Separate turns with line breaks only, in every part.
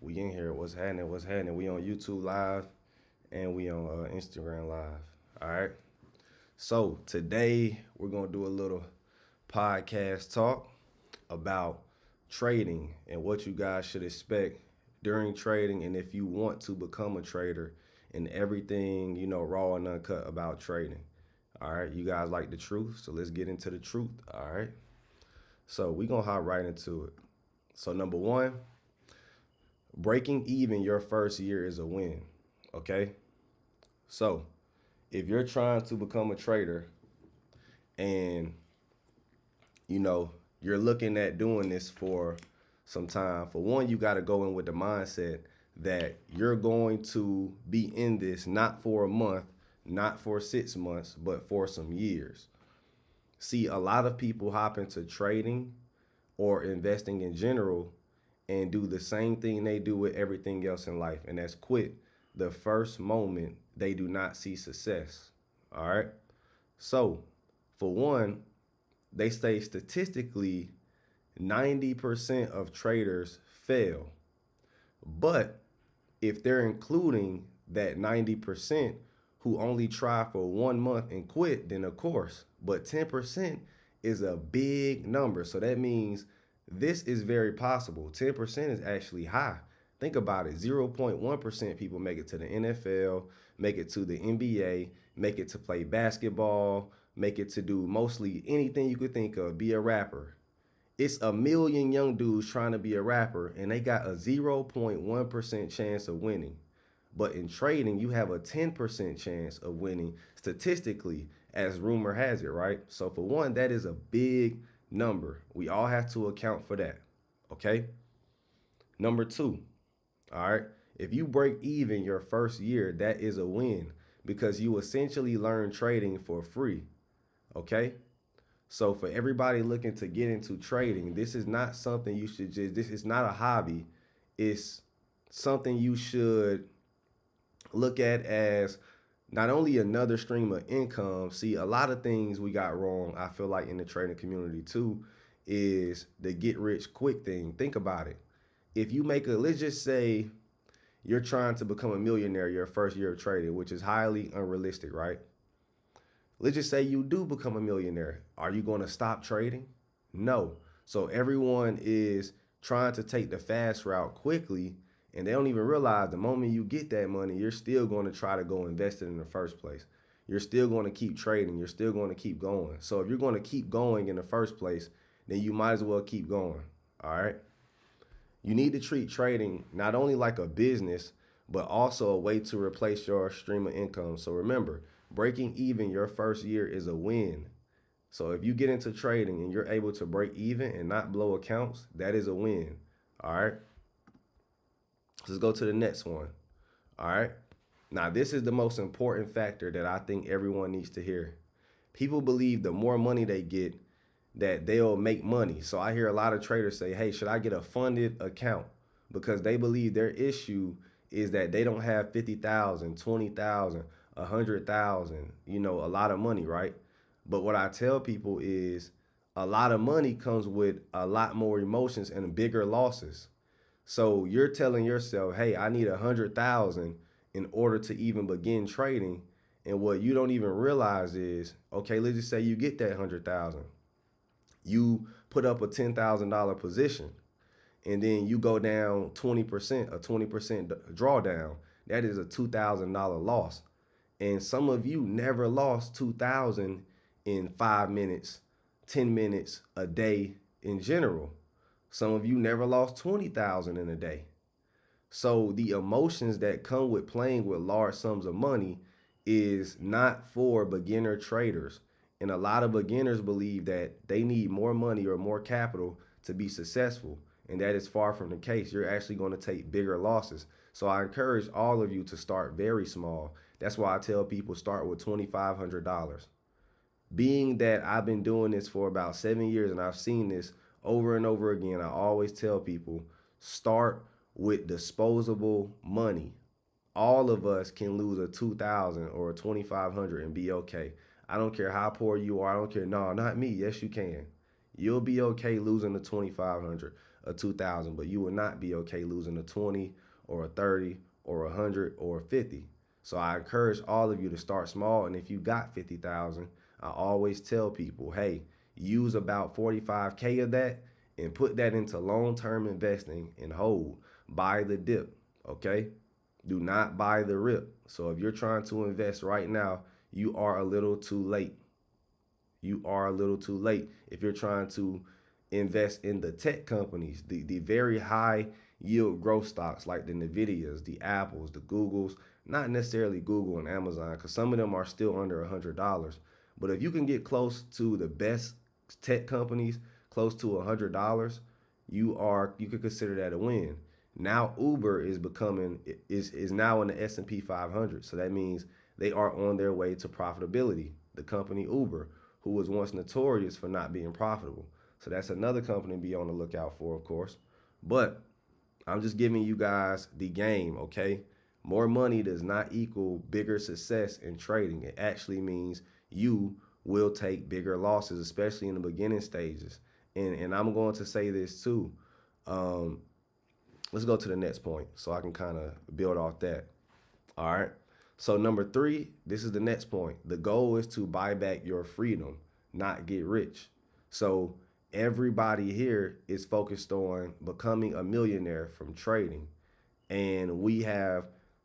We in here. What's happening? What's happening? We on YouTube Live and we on Instagram Live. All right. So today we're gonna do a little podcast talk about trading and what you guys should expect during trading, and if you want to become a trader, and everything raw and uncut about trading. All right. You guys like the truth, so let's get into the truth. All right. So we gonna hop right into it. So number one, breaking even your first year is a win. Okay. So if you're trying to become a trader and you know you're looking at doing this for some time, for one, you got to go in with the mindset that you're going to be in this not for a month, not for 6 months, but for some years. See, a lot of people hop into trading or investing in general and do the same thing they do with everything else in life, and that's quit the first moment they do not see success. All right. So, for one, they say statistically 90% of traders fail. But if they're including that 90% who only try for 1 month and quit, then of course. But 10% is a big number. So that means this is very possible. 10% is actually high. Think about it. 0.1% people make it to the NFL, make it to the NBA, make it to play basketball, make it to do mostly anything you could think of, be a rapper. It's a million young dudes trying to be a rapper, and they got a 0.1% chance of winning. But in trading, you have a 10% chance of winning statistically, as rumor has it, right? So, for one, that is a big number. We all have to account for that. Okay. Number two, all right, if you break even your first year, that is a win because you essentially learn trading for free. Okay. So for everybody looking to get into trading, this is not something you should just, this is not a hobby. It's something you should look at as not only another stream of income. See, a lot of things we got wrong, I feel like, in the trading community too, is the get rich quick thing. Think about it. If you make a, let's just say you're trying to become a millionaire your first year of trading, which is highly unrealistic, right? Let's just say you do become a millionaire. Are you going to stop trading? No. So everyone is trying to take the fast route quickly, and they don't even realize the moment you get that money, you're still going to try to go invest it in the first place. You're still going to keep trading. You're still going to keep going. So if you're going to keep going in the first place, then you might as well keep going. All right. You need to treat trading not only like a business, but also a way to replace your stream of income. So remember, breaking even your first year is a win. So if you get into trading and you're able to break even and not blow accounts, that is a win. All right. Let's go to the next one. All right. Now, this is the most important factor that I think everyone needs to hear. People believe the more money they get, that they'll make money. So I hear a lot of traders say, hey, should I get a funded account? Because they believe their issue is that they don't have 50,000, 20,000, 100,000, a lot of money, right? But what I tell people is a lot of money comes with a lot more emotions and bigger losses. So you're telling yourself, hey, I need 100,000 in order to even begin trading. And what you don't even realize is, okay, let's just say you get that 100,000. You put up a $10,000 position and then you go down 20%, a 20% drawdown. That is a $2,000 loss. And some of you never lost 2,000 in 5 minutes, 10 minutes a day in general. Some of you never lost 20,000 in a day. So the emotions that come with playing with large sums of money is not for beginner traders. And a lot of beginners believe that they need more money or more capital to be successful. And that is far from the case. You're actually going to take bigger losses. So I encourage all of you to start very small. That's why I tell people start with $2,500. Being that I've been doing this for about 7 years and I've seen this over and over again, I always tell people start with disposable money. All of us can lose a 2,000 or a 2,500 and be okay. I don't care how poor you are. I don't care. No, not me. Yes, you can. You'll be okay losing the 2,500. a 2,000, but you will not be okay losing a 20 or a 30 or 100 or 50. So I encourage all of you to start small. And if you got 50,000, I always tell people, hey, use about 45K of that and put that into long-term investing and hold. Buy the dip, okay? Do not buy the rip. So if you're trying to invest right now, you are a little too late. You are a little too late if you're trying to invest in the tech companies, the very high yield growth stocks like the Nvidias, the Apples, the Googles, not necessarily Google and Amazon, because some of them are still under $100. But if you can get close to the best tech companies, close to $100, you could consider that a win. Now Uber is now in the S&P 500, so that means they are on their way to profitability. The company Uber, who was once notorious for not being profitable. So that's another company to be on the lookout for, of course. But I'm just giving you guys the game, okay? More money does not equal bigger success in trading. It actually means you will take bigger losses, especially in the beginning stages. And I'm going to say this too. Um, let's go to the next point so I can kind of build off that. All right. So number 3, this is the next point. The goal is to buy back your freedom, not get rich. So everybody here is focused on becoming a millionaire from trading. And we have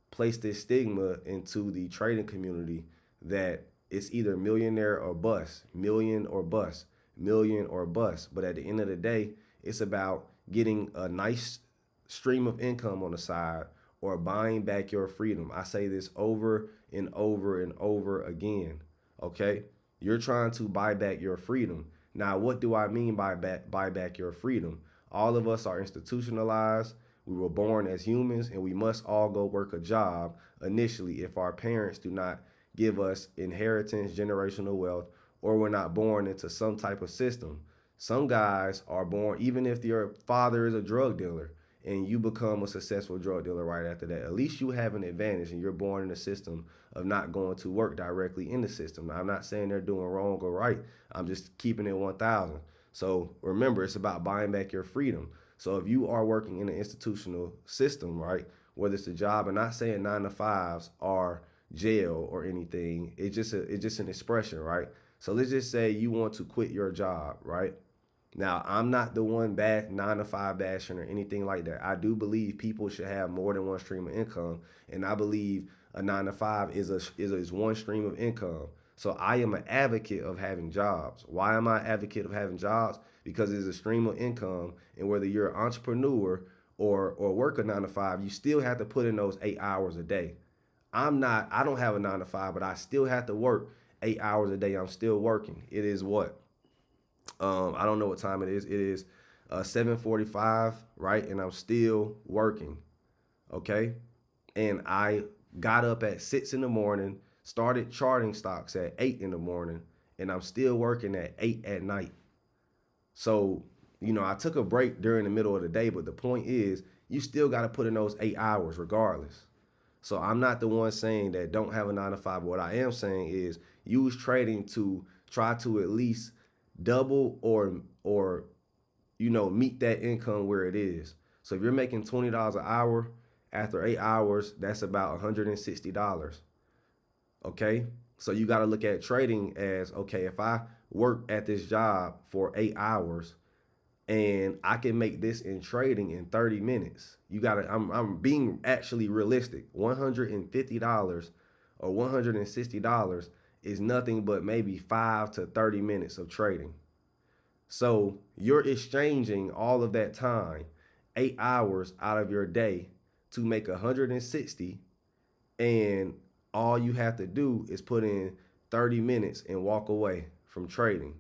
placed this stigma into the trading community that it's either millionaire or bust, million or bust, million or bust. But at the end of the day, it's about getting a nice stream of income on the side or buying back your freedom. I say this over and over and over again. Okay? You're trying to buy back your freedom. Now, what do I mean by buy back your freedom? All of us are institutionalized. We were born as humans and we must all go work a job initially if our parents do not give us inheritance, generational wealth, or we're not born into some type of system. Some guys are born, even if your father is a drug dealer and you become a successful drug dealer right after that, at least you have an advantage and you're born in a system of not going to work directly in the system. Now, I'm not saying they're doing wrong or right. I'm just keeping it 1,000. So remember, it's about buying back your freedom. So if you are working in an institutional system, right, whether it's a job, and not saying 9-to-5s are jail or anything, it's just an expression, right? So let's just say you want to quit your job, right? Now, I'm not the one 9-to-5 bashing or anything like that. I do believe people should have more than one stream of income, and I believe a 9-to-5 is one stream of income. So I am an advocate of having jobs. Why am I an advocate of having jobs? Because it's a stream of income, and whether you're an entrepreneur or work a 9-to-5, you still have to put in those 8 hours a day. I don't have a 9-to-5, but I still have to work 8 hours a day. I'm still working. It is what? I don't know what time it is. It is 7:45, right? And I'm still working. Okay. And I got up at 6 in the morning, started charting stocks at 8 in the morning, and I'm still working at 8 at night. So, I took a break during the middle of the day, but the point is, you still got to put in those 8 hours regardless. So I'm not the one saying that don't have a 9-to-5. What I am saying is use trading to try to at least double or meet that income where it is. So if you're making $20 an hour, after 8 hours, that's about $160. Okay? So you got to look at trading as, okay, if I work at this job for 8 hours and I can make this in trading in 30 minutes, I'm being actually realistic. $150 or $160 is nothing but maybe 5 to 30 minutes of trading. So you're exchanging all of that time, 8 hours out of your day, to make 160, and all you have to do is put in 30 minutes and walk away from trading.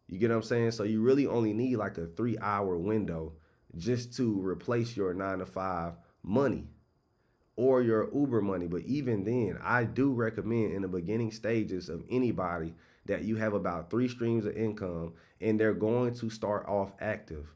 You get what I'm saying? So you really only need like a 3-hour window just to replace your 9-to-5 money or your Uber money. But even then, I do recommend in the beginning stages of anybody that you have about 3 streams of income and they're going to start off active.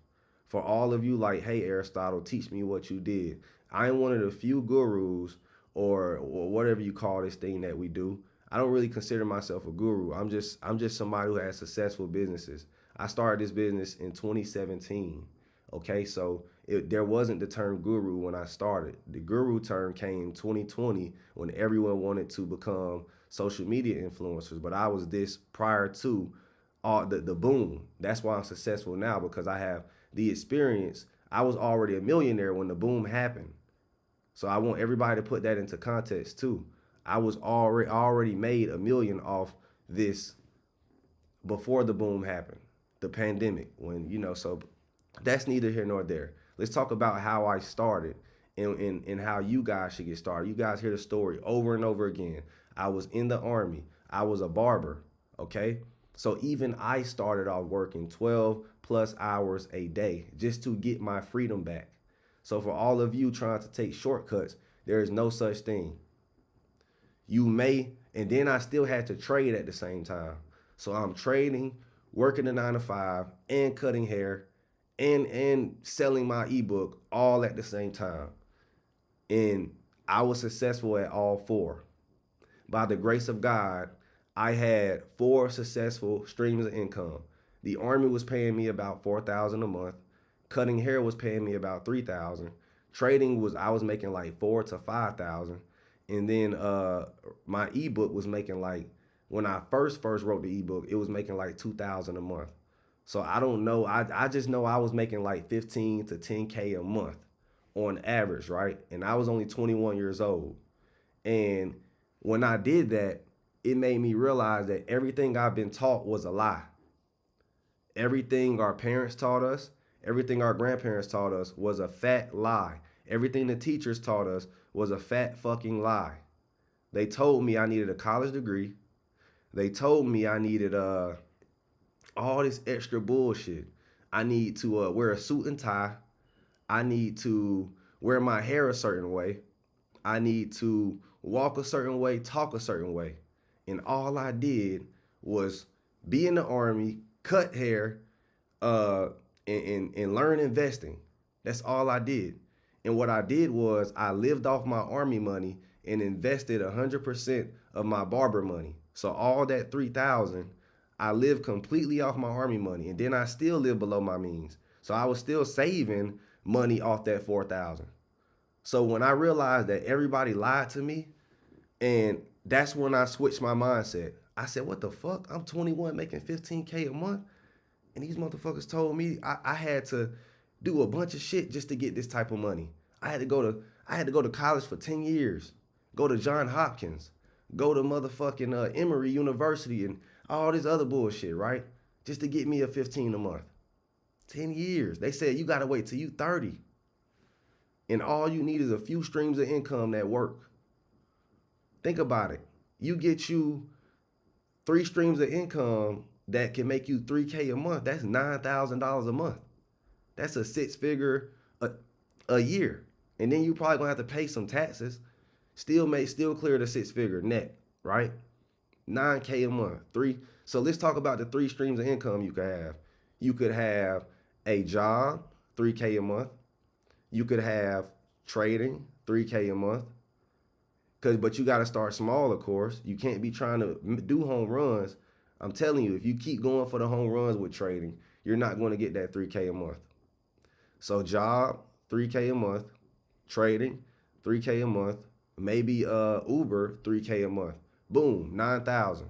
For all of you like, hey, Aristotle, teach me what you did. I am one of the few gurus or whatever you call this thing that we do. I don't really consider myself a guru. I'm just somebody who has successful businesses. I started this business in 2017. Okay, so there wasn't the term guru when I started. The guru term came 2020 when everyone wanted to become social media influencers, but I was this prior to all the boom. That's why I'm successful now because I have the experience. I was already a millionaire when the boom happened. So I want everybody to put that into context too. I was already made a million off this before the boom happened, the pandemic. When so that's neither here nor there. Let's talk about how I started and how you guys should get started. You guys hear the story over and over again. I was in the army. I was a barber. Okay. So even I started off working 12 plus hours a day just to get my freedom back. So for all of you trying to take shortcuts, there is no such thing. You may, and then I still had to trade at the same time. So I'm trading, working a 9 to 5, and cutting hair, and selling my ebook all at the same time. And I was successful at all four. By the grace of God, I had 4 successful streams of income. The army was paying me about $4,000 a month. Cutting hair was paying me about $3,000. Trading was I was making like $4,000 to $5,000, and then my ebook was making like when I first wrote the ebook, it was making like $2,000 a month. So I don't know. I just know I was making like 15 to 10K a month on average, right? And I was only 21 years old. And when I did that, it made me realize that everything I've been taught was a lie. Everything our parents taught us, everything our grandparents taught us was a fat lie. Everything the teachers taught us was a fat fucking lie. They told me I needed a college degree. They told me I needed all this extra bullshit. I need to wear a suit and tie. I need to wear my hair a certain way. I need to walk a certain way, talk a certain way. And all I did was be in the army, cut hair, and learn investing. That's all I did. And what I did was I lived off my army money and invested 100% of my barber money. So all that 3,000, I lived completely off my army money, and then I still live below my means. So I was still saving money off that 4,000. So when I realized that everybody lied to me, and that's when I switched my mindset. I said, what the fuck? I'm 21 making 15K a month. And these motherfuckers told me I had to do a bunch of shit just to get this type of money. I had to go to college for 10 years, go to Johns Hopkins, go to motherfucking Emory University and all this other bullshit, right? Just to get me a 15 a month. 10 years. They said you gotta wait till you 30. And all you need is a few streams of income that work. Think about it. You get you 3 streams of income that can make you 3K a month. That's $9,000 a month. That's a 6-figure a year. And then you probably gonna have to pay some taxes. Still clear the 6-figure net, right? 9K a month. So let's talk about the 3 streams of income you could have. You could have a job, 3K a month. You could have trading, 3K a month. But you got to start small, of course. You can't be trying to do home runs. I'm telling you, if you keep going for the home runs with trading, you're not going to get that 3K a month. So job, 3K a month. Trading, 3K a month. Maybe Uber, 3K a month. Boom, 9,000.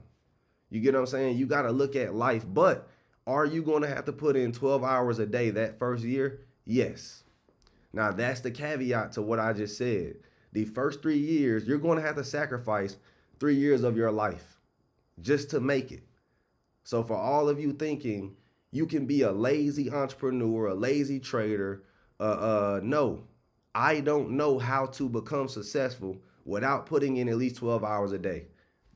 You get what I'm saying? You got to look at life. But are you going to have to put in 12 hours a day that first year? Yes. Now, that's the caveat to what I just said. The first 3 years, you're going to have to sacrifice 3 years of your life just to make it. So for all of you thinking you can be a lazy entrepreneur, a lazy trader, no, I don't know how to become successful without putting in at least 12 hours a day.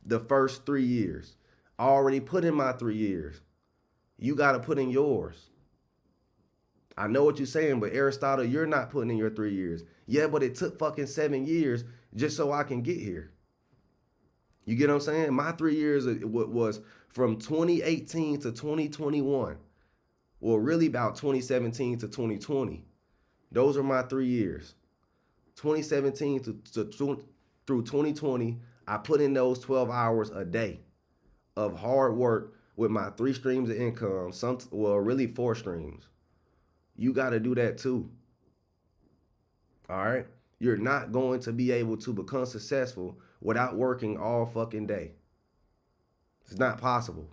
The first 3 years. I already put in my 3 years. You got to put in yours. I know what you're saying, but Aristotle, you're not putting in your 3 years. Yeah, but it took fucking 7 years just so I can get here. You get what I'm saying? My 3 years was from 2018 to 2021. Well, really about 2017 to 2020. Those are my 3 years. 2017 through 2020, I put in those 12 hours a day of hard work with my 3 streams of income. Really 4 streams. You got to do that too. All right? You're not going to be able to become successful without working all fucking day. It's not possible.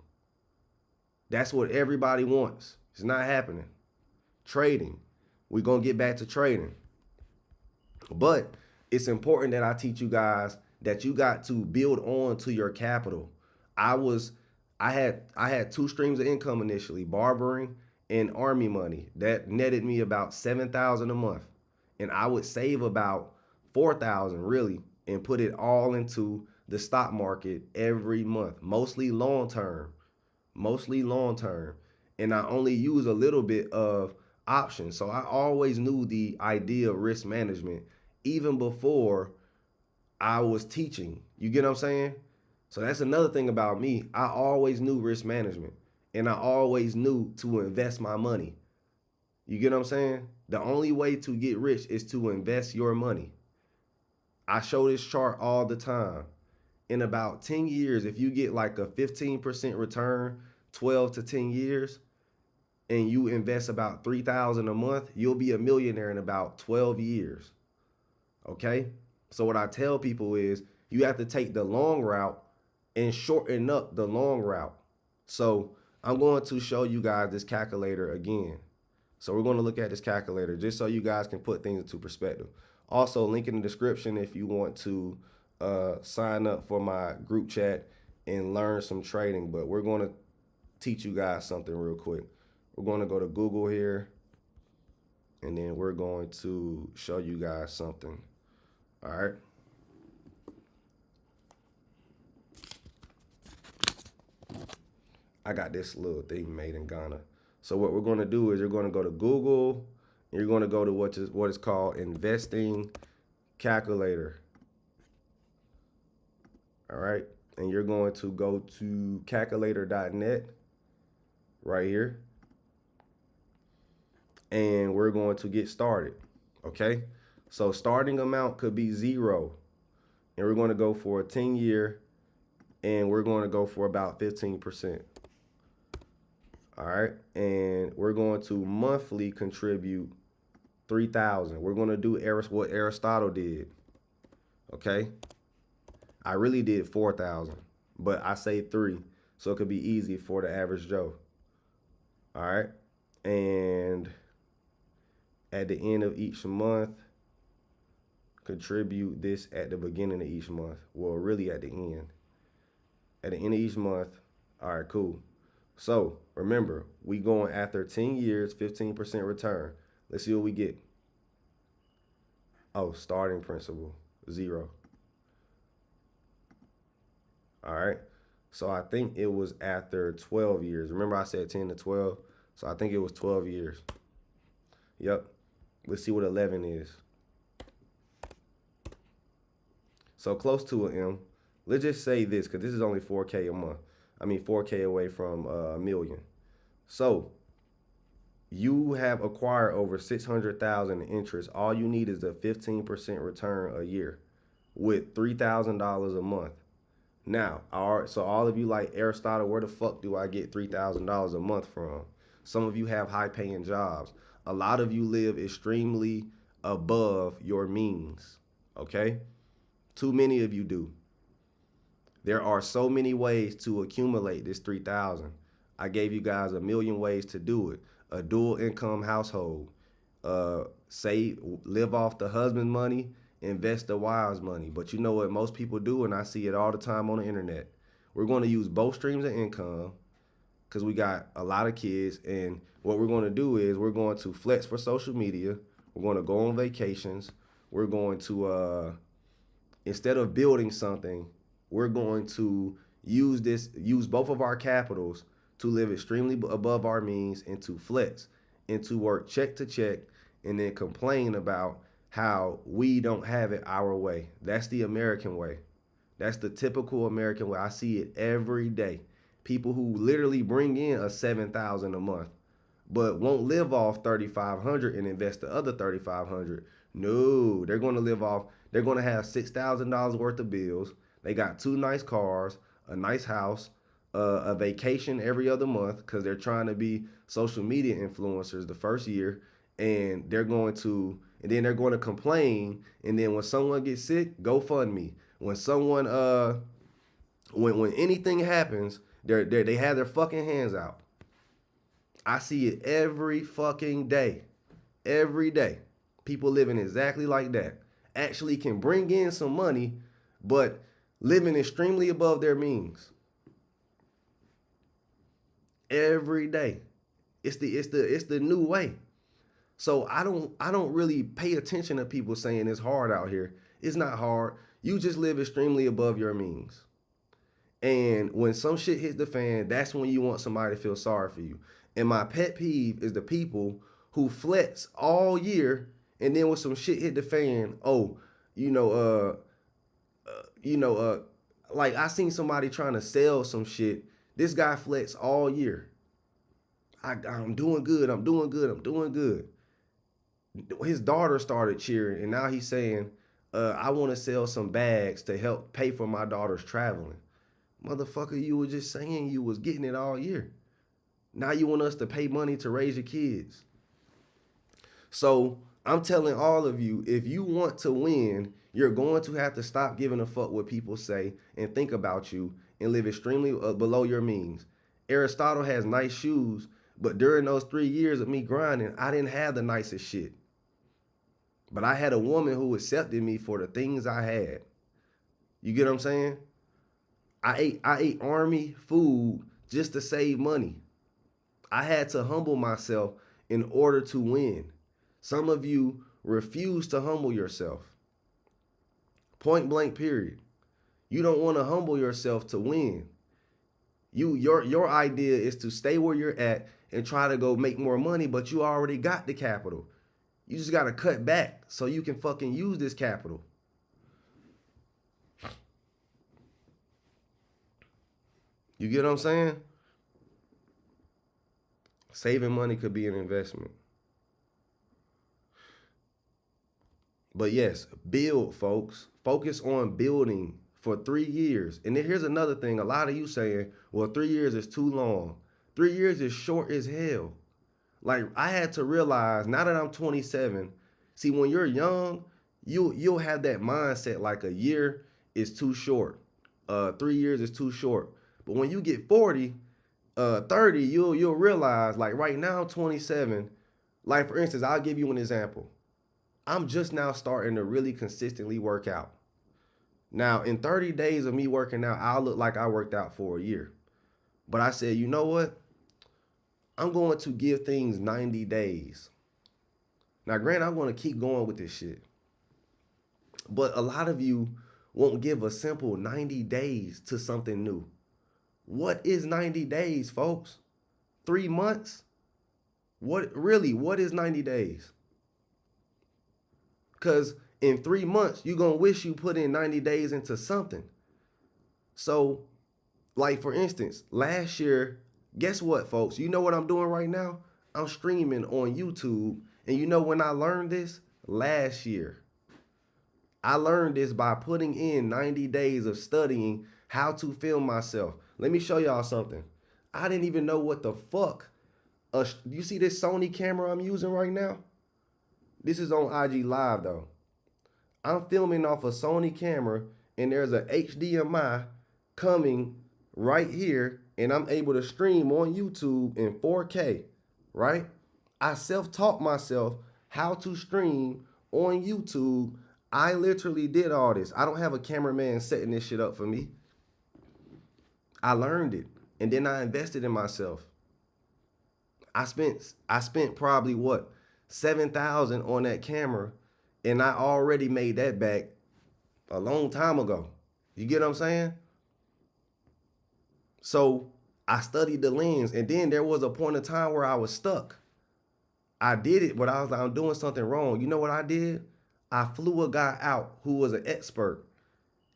That's what everybody wants. It's not happening. Trading. We're going to get back to trading. But it's important that I teach you guys that you got to build on to your capital. I had two streams of income initially, barbering and army money. That netted me about 7,000 a month. And I would save about 4,000 really and put it all into the stock market every month, mostly long term. Mostly long term. And I only use a little bit of options. So I always knew the idea of risk management even before I was teaching. You get what I'm saying? So that's another thing about me. I always knew risk management and I always knew to invest my money. You get what I'm saying? The only way to get rich is to invest your money. I show this chart all the time. In about 10 years, if you get like a 15% return, 12 to 10 years, and you invest about 3,000 a month, you'll be a millionaire in about 12 years. Okay? So what I tell people is you have to take the long route and shorten up the long route. So I'm going to show you guys this calculator again. So we're going to look at this calculator just so you guys can put things into perspective. Also, link in the description if you want to sign up for my group chat and learn some trading. But we're going to teach you guys something real quick. We're going to go to Google here, and then we're going to show you guys something. All right. I got this little thing made in Ghana. So what we're going to do is you're going to go to Google, and you're going to go to what is called investing calculator. All right. And you're going to go to calculator.net right here. And we're going to get started. Okay. So starting amount could be 0. And we're going to go for a 10-year. And we're going to go for about 15%. All right. And we're going to monthly contribute 3,000. We're going to do what Aristotle did. Okay. I really did 4,000, but I say 3. So it could be easy for the average Joe. All right. And at the end of each month, contribute this at the beginning of each month. Well, really at the end. At the end of each month. All right, cool. So remember, we going after 10 years, 15% return. Let's see what we get. Oh, starting principal, 0. All right. So I think it was after 12 years. Remember I said 10 to 12? So I think it was 12 years. Yep. Let's see what 11 is. So close to an M. Let's just say this, because this is only 4K a month. I mean, 4K away from a million. So you have acquired over 600,000 in interest. All you need is a 15% return a year with $3,000 a month. Now, so all of you like Aristotle, where the fuck do I get $3,000 a month from? Some of you have high paying jobs. A lot of you live extremely above your means. Okay? Too many of you do. There are so many ways to accumulate this 3,000. I gave you guys a million ways to do it. A dual income household. Save, live off the husband money, invest the wife's money. But you know what most people do, and I see it all the time on the internet. We're going to use both streams of income because we got a lot of kids. And what we're going to do is we're going to flex for social media. We're going to go on vacations. We're going to, instead of building something, we're going to use both of our capitals to live extremely above our means and to flex and to work check to check and then complain about how we don't have it our way. That's the American way. That's the typical American way. I see it every day. People who literally bring in a 7,000 a month, but won't live off 3,500 and invest the other 3,500. No, they're going to live off. They're going to have $6,000 worth of bills. They got 2 nice cars, a nice house, a vacation every other month because they're trying to be social media influencers the first year. and then they're going to complain, and then when someone gets sick, GoFundMe. When someone when anything happens, they have their fucking hands out. I see it every fucking day. Every day. People living exactly like that. Actually can bring in some money, but living extremely above their means. Every day. It's the new way. So I don't really pay attention to people saying it's hard out here. It's not hard. You just live extremely above your means. And when some shit hits the fan, that's when you want somebody to feel sorry for you. And my pet peeve is the people who flex all year, and then when some shit hit the fan, oh, you know, you know, like I seen somebody trying to sell some shit. This guy flex all year. I'm doing good. I'm doing good. I'm doing good. His daughter started cheering, and now he's saying, I want to sell some bags to help pay for my daughter's traveling. Motherfucker, you were just saying you was getting it all year. Now you want us to pay money to raise your kids. So I'm telling all of you, if you want to win, you're going to have to stop giving a fuck what people say and think about you and live extremely below your means. Aristotle has nice shoes, but during those 3 years of me grinding, I didn't have the nicest shit. But I had a woman who accepted me for the things I had. You get what I'm saying? I ate army food just to save money. I had to humble myself in order to win. Some of you refuse to humble yourself. Point blank period. You don't want to humble yourself to win. Your idea is to stay where you're at and try to go make more money, but you already got the capital. You just got to cut back so you can fucking use this capital. You get what I'm saying? Saving money could be an investment. But yes, build, folks. Focus on building for 3 years. And then here's another thing. A lot of you saying, well, 3 years is too long. 3 years is short as hell. Like, I had to realize, now that I'm 27, see, when you're young, you'll have that mindset like a year is too short. 3 years is too short. But when you get 40, 30, you'll realize, like right now, I'm 27. Like, for instance, I'll give you an example. I'm just now starting to really consistently work out. Now, in 30 days of me working out, I'll look like I worked out for a year. But I said, you know what? I'm going to give things 90 days. Now, granted, I'm going to keep going with this shit. But a lot of you won't give a simple 90 days to something new. What is 90 days, folks? 3 months? What is 90 days? Because in 3 months, you're going to wish you put in 90 days into something. So, like for instance, last year, guess what, folks? You know what I'm doing right now? I'm streaming on YouTube. And you know when I learned this? Last year. I learned this by putting in 90 days of studying how to film myself. Let me show y'all something. I didn't even know what the fuck. You see this Sony camera I'm using right now? This is on IG Live though. I'm filming off a Sony camera and there's a HDMI coming right here and I'm able to stream on YouTube in 4K, right? I self-taught myself how to stream on YouTube. I literally did all this. I don't have a cameraman setting this shit up for me. I learned it and then I invested in myself. I spent probably what, $7,000 on that camera, and I already made that back a long time ago. You get what I'm saying? So I studied the lens, and then there was a point of time where I was stuck. I did it, but I was like, I'm doing something wrong. You know what I did? I flew a guy out who was an expert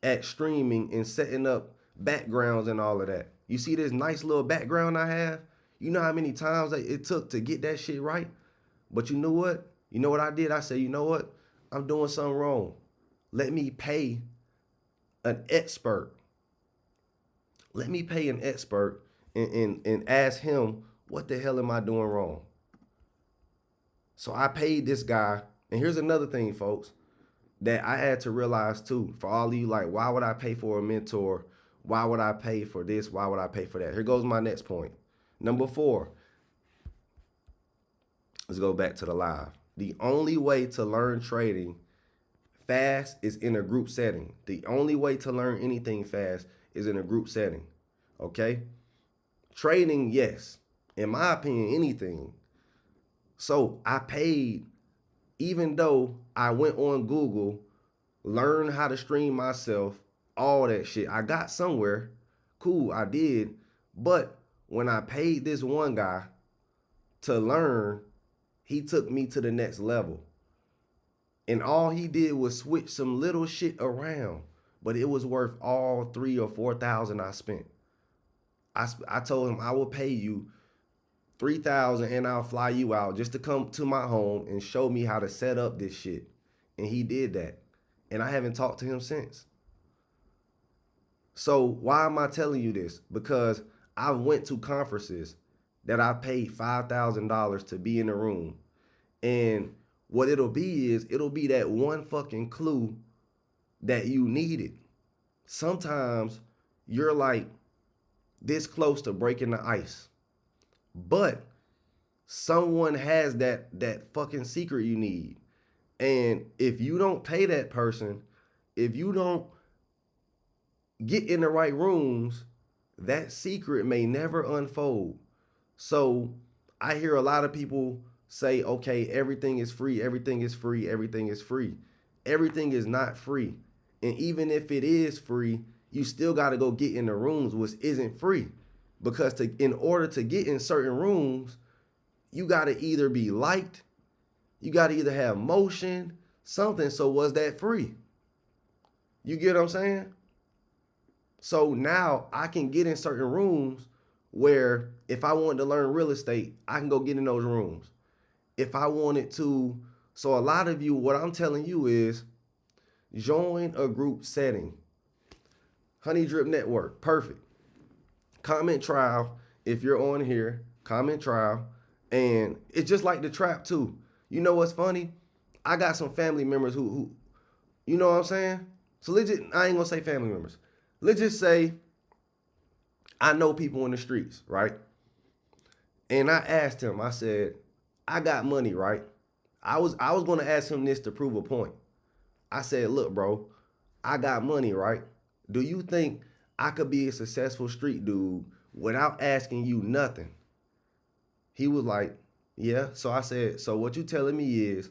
at streaming and setting up backgrounds and all of that. You see this nice little background I have? You know how many times it took to get that shit right? But you know what? You know what I did? I said, you know what? I'm doing something wrong. Let me pay an expert. Let me pay an expert and ask him, what the hell am I doing wrong? So I paid this guy, and here's another thing, folks, that I had to realize too. For all of you, like, why would I pay for a mentor? Why would I pay for this? Why would I pay for that? Here goes my next point. Number 4. Let's go back to the live. The only way to learn trading fast is in a group setting. The only way to learn anything fast is in a group setting. Okay? Trading, yes. In my opinion, anything. So I paid, even though I went on Google, learned how to stream myself, all that shit. I got somewhere. Cool, I did. But when I paid this one guy to learn, he took me to the next level. And all he did was switch some little shit around, but it was worth all 3,000 or 4,000 I spent. I told him I will pay you 3,000 and I'll fly you out just to come to my home and show me how to set up this shit. And he did that. And I haven't talked to him since. So why am I telling you this? Because I went to conferences that I paid $5,000 to be in the room. And what it'll be is, it'll be that one fucking clue that you needed. Sometimes you're like this close to breaking the ice, but someone has that fucking secret you need. And if you don't pay that person, if you don't get in the right rooms, that secret may never unfold. So I hear a lot of people say, okay, everything is free, everything is free, everything is free. Everything is not free. And even if it is free, you still got to go get in the rooms, which isn't free. Because in order to get in certain rooms, you got to either be liked, you got to either have motion, something. So was that free? You get what I'm saying? So now I can get in certain rooms where if I wanted to learn real estate, I can go get in those rooms. If I wanted to, so a lot of you, what I'm telling you is join a group setting. Honey Drip Network, perfect. Comment trial, if you're on here, comment trial. And it's just like the trap too. You know what's funny? I got some family members who you know what I'm saying? So legit, I ain't gonna say family members. Let's just say I know people in the streets, right? And I asked him, I said, I got money, right? I was gonna ask him this to prove a point. I said, look, bro, I got money, right? Do you think I could be a successful street dude without asking you nothing? He was like, yeah. So I said, so what you telling me is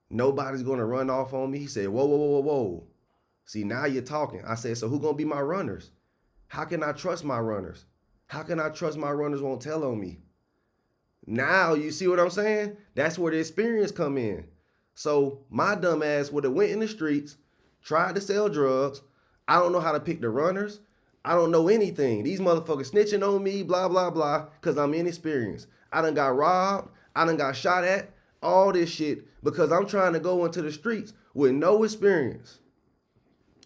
nobody's gonna run off on me? He said, whoa, whoa, whoa, whoa, whoa. See, now you're talking. I said, so who gonna be my runners? How can I trust my runners? How can I trust my runners won't tell on me? Now you see what I'm saying? That's where the experience come in. So my dumb ass would have went in the streets, tried to sell drugs. I don't know how to pick the runners. I don't know anything. These motherfuckers snitching on me, blah, blah, blah, because I'm inexperienced. I done got robbed. I done got shot at. All this shit because I'm trying to go into the streets with no experience.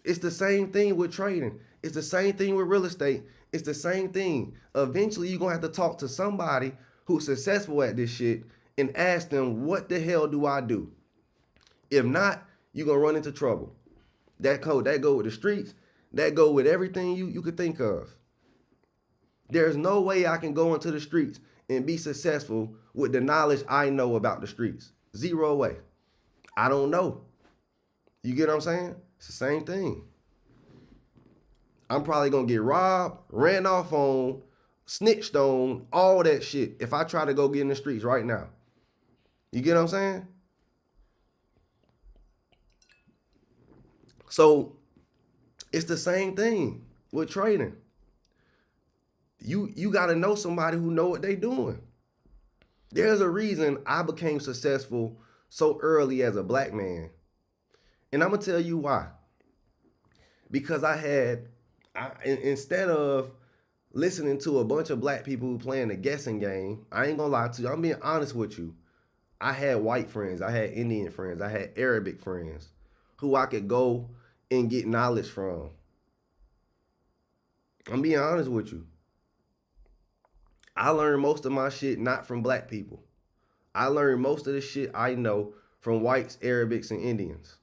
It's the same thing with trading. It's the same thing with real estate. It's the same thing. Eventually, you're going to have to talk to somebody who's successful at this shit and ask them, what the hell do I do? If not, you're going to run into trouble. That go with the streets. That go with everything you could think of. There's no way I can go into the streets and be successful with the knowledge I know about the streets. Zero way. I don't know. You get what I'm saying? It's the same thing. I'm probably going to get robbed, ran off on, snitched on, all that shit if I try to go get in the streets right now. You get what I'm saying? So it's the same thing with trading. You got to know somebody who know what they doing. There's a reason I became successful so early as a black man. And I'm going to tell you why. Because instead of listening to a bunch of black people who playing the guessing game, I ain't going to lie to you. I'm being honest with you. I had white friends. I had Indian friends. I had Arabic friends who I could go and get knowledge from. I'm being honest with you. I learned most of my shit not from black people. I learned most of the shit I know from whites, Arabics, and Indians.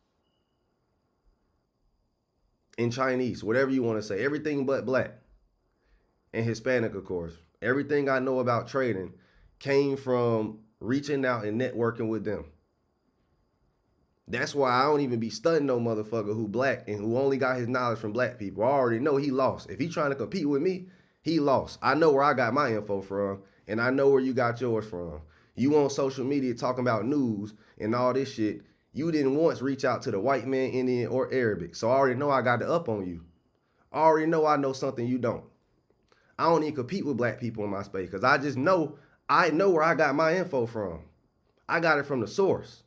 And Chinese, whatever you want to say. Everything but black. And Hispanic, of course. Everything I know about trading came from reaching out and networking with them. That's why I don't even be studying no motherfucker who black and who only got his knowledge from black people. I already know he lost. If he trying to compete with me, he lost. I know where I got my info from, and I know where you got yours from. You on social media talking about news and all this shit. You didn't once reach out to the white man, Indian, or Arabic. So I already know I got the up on you. I already know I know something you don't. I don't even compete with black people in my space because I know where I got my info from. I got it from the source.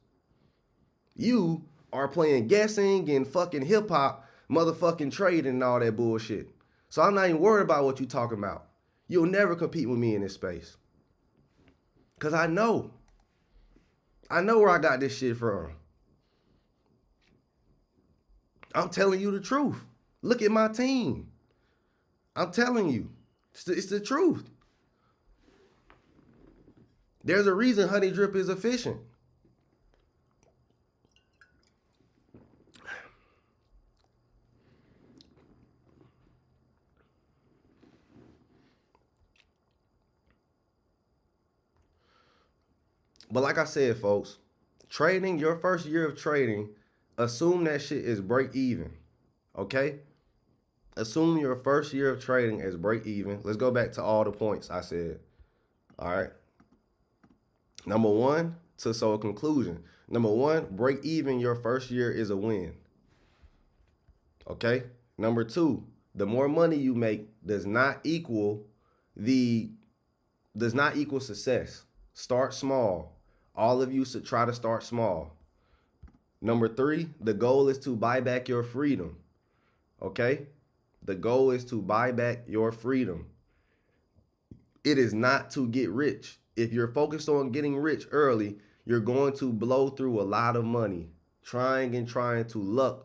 You are playing guessing and fucking hip hop, motherfucking trading and all that bullshit. So I'm not even worried about what you talking about. You'll never compete with me in this space. Cause I know where I got this shit from. I'm telling you the truth. Look at my team. I'm telling you, it's the truth. There's a reason Honey Drip is efficient. But like I said, folks, trading, your first year of trading, assume that shit is break even. Okay? Assume your first year of trading is break even. Let's go back to all the points I said. All right. Number one, so a conclusion. Number one, break even your first year is a win. Okay? Number two, the more money you make does not equal success. Start small. All of you should try to start small. Number three, the goal is to buy back your freedom. Okay? The goal is to buy back your freedom. It is not to get rich. If you're focused on getting rich early, you're going to blow through a lot of money trying to luck.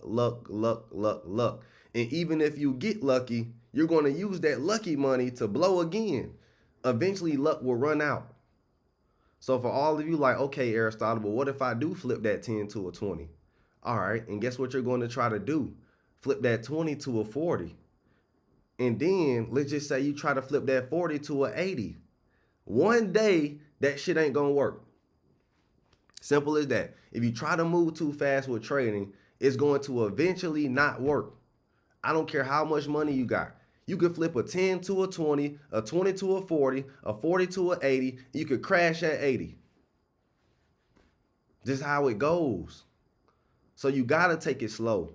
And even if you get lucky, you're going to use that lucky money to blow again. Eventually, luck will run out. So for all of you like, okay, Aristotle, but what if I do flip that 10 to a 20? All right, and guess what you're going to try to do? Flip that 20 to a 40. And then let's just say you try to flip that 40 to an 80. One day, that shit ain't going to work. Simple as that. If you try to move too fast with trading, it's going to eventually not work. I don't care how much money you got. You could flip a 10 to a 20, a 20 to a 40, a 40 to a 80. You could crash at 80. Just how it goes. So you got to take it slow.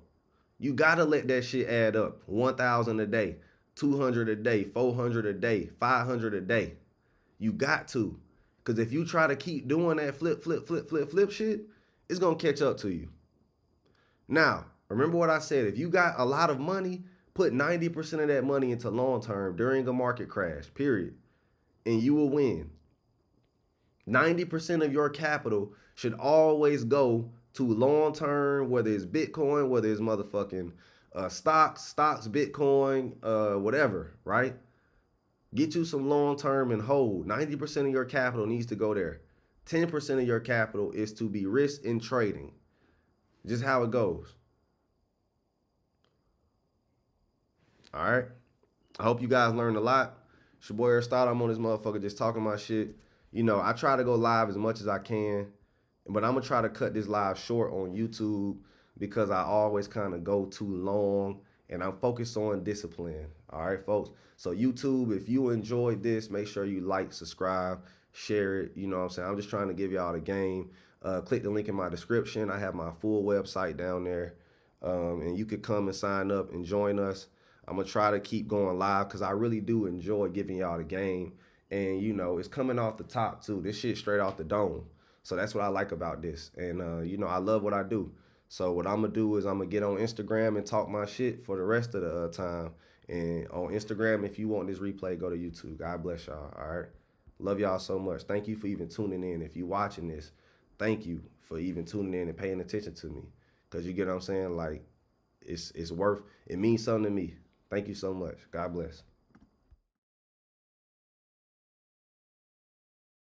You got to let that shit add up. 1,000 a day, 200 a day, 400 a day, 500 a day. You got to. Because if you try to keep doing that flip shit, it's going to catch up to you. Now, remember what I said. If you got a lot of money, put 90% of that money into long term during a market crash, period. And you will win. 90% of your capital should always go to long term, whether it's Bitcoin, whether it's motherfucking stocks, Bitcoin, whatever, right? Get you some long term and hold. 90% of your capital needs to go there. 10% of your capital is to be risked in trading. Just how it goes. All right. I hope you guys learned a lot. It's your boy Aristotle. I'm on this motherfucker just talking my shit. You know, I try to go live as much as I can, but I'm going to try to cut this live short on YouTube because I always kind of go too long and I'm focused on discipline. All right, folks. So YouTube, if you enjoyed this, make sure you like, subscribe, share it. You know what I'm saying? I'm just trying to give y'all the game. Click the link in my description. I have my full website down there. And you could come and sign up and join us. I'm going to try to keep going live because I really do enjoy giving y'all the game. And, you know, it's coming off the top, too. This shit straight off the dome. So that's what I like about this. And, you know, I love what I do. So what I'm going to do is I'm going to get on Instagram and talk my shit for the rest of the time. And on Instagram, if you want this replay, go to YouTube. God bless y'all, all right? Love y'all so much. Thank you for even tuning in. If you're watching this, thank you for even tuning in and paying attention to me. Because you get what I'm saying? Like, it's worth, it means something to me. Thank you so much. God bless.